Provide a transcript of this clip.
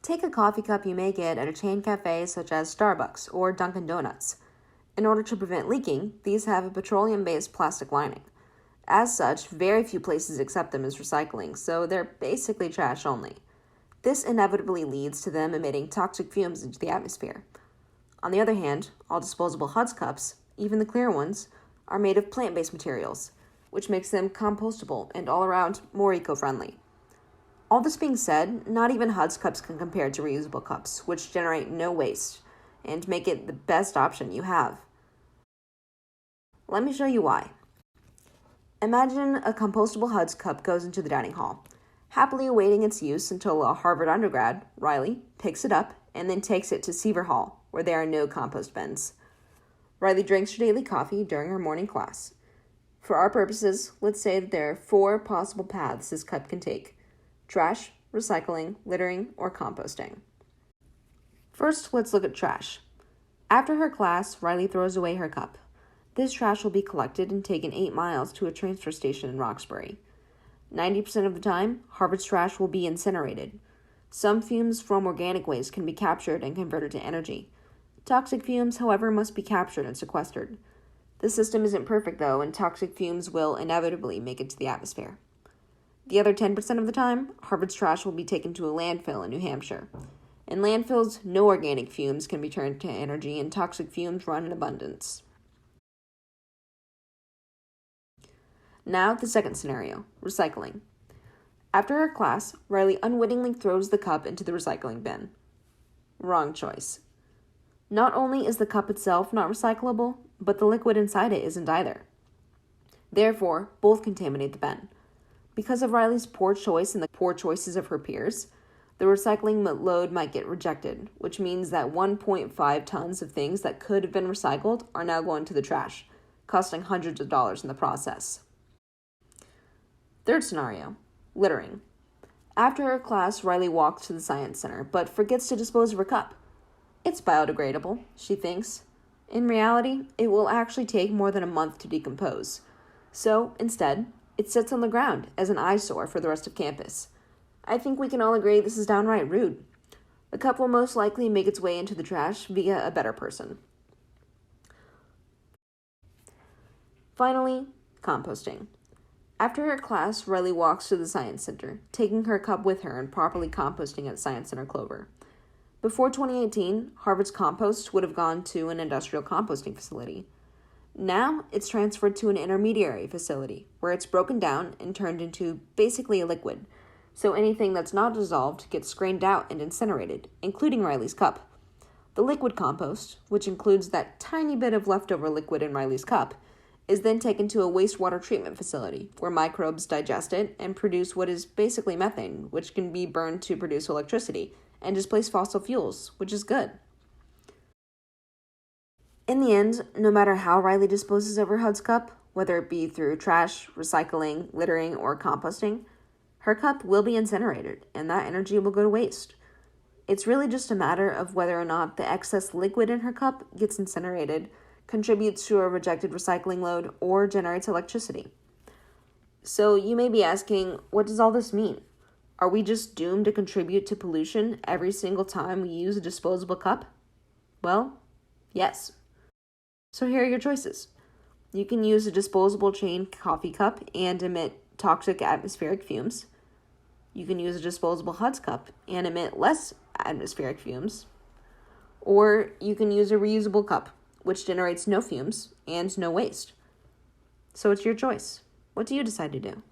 Take a coffee cup you may get at a chain cafe such as Starbucks or Dunkin' Donuts. In order to prevent leaking, these have a petroleum-based plastic lining. As such, very few places accept them as recycling, so they're basically trash only. This inevitably leads to them emitting toxic fumes into the atmosphere. On the other hand, all disposable HUDS cups, even the clear ones, are made of plant-based materials, which makes them compostable and all around more eco-friendly. All this being said, not even HUDS cups can compare to reusable cups, which generate no waste and make it the best option you have. Let me show you why. Imagine a compostable HUDS cup goes into the dining hall, happily awaiting its use until a Harvard undergrad, Riley, picks it up and then takes it to Seaver Hall, where there are no compost bins. Riley drinks her daily coffee during her morning class. For our purposes, let's say that there are 4 possible paths this cup can take: trash, recycling, littering, or composting. First, let's look at trash. After her class, Riley throws away her cup. This trash will be collected and taken 8 miles to a transfer station in Roxbury. 90% of the time, Harvard's trash will be incinerated. Some fumes from organic waste can be captured and converted to energy. Toxic fumes, however, must be captured and sequestered. The system isn't perfect, though, and toxic fumes will inevitably make it to the atmosphere. The other 10% of the time, Harvard's trash will be taken to a landfill in New Hampshire. In landfills, no organic fumes can be turned to energy, and toxic fumes run in abundance. Now, the second scenario, recycling. After her class, Riley unwittingly throws the cup into the recycling bin. Wrong choice. Not only is the cup itself not recyclable, but the liquid inside it isn't either. Therefore, both contaminate the bin. Because of Riley's poor choice and the poor choices of her peers, the recycling load might get rejected, which means that 1.5 tons of things that could have been recycled are now going to the trash, costing hundreds of dollars in the process. Third scenario, littering. After her class, Riley walks to the science center, but forgets to dispose of her cup. It's biodegradable, she thinks. In reality, it will actually take more than a month to decompose. So, instead, it sits on the ground as an eyesore for the rest of campus. I think we can all agree this is downright rude. The cup will most likely make its way into the trash via a better person. Finally, composting. After her class, Riley walks to the Science Center, taking her cup with her and properly composting at Science Center Clover. Before 2018, Harvard's compost would have gone to an industrial composting facility. Now, it's transferred to an intermediary facility, where it's broken down and turned into basically a liquid, so anything that's not dissolved gets screened out and incinerated, including Riley's cup. The liquid compost, which includes that tiny bit of leftover liquid in Riley's cup, is then taken to a wastewater treatment facility where microbes digest it and produce what is basically methane, which can be burned to produce electricity and displace fossil fuels, which is good. In the end, no matter how Riley disposes of her HUDS cup, whether it be through trash, recycling, littering, or composting, her cup will be incinerated, and that energy will go to waste. It's really just a matter of whether or not the excess liquid in her cup gets incinerated, contributes to a rejected recycling load, or generates electricity. So you may be asking, what does all this mean? Are we just doomed to contribute to pollution every single time we use a disposable cup? Well, yes. So here are your choices. You can use a disposable chain coffee cup and emit toxic atmospheric fumes. You can use a disposable HUDS cup and emit less atmospheric fumes. Or you can use a reusable cup, which generates no fumes and no waste. So it's your choice. What do you decide to do?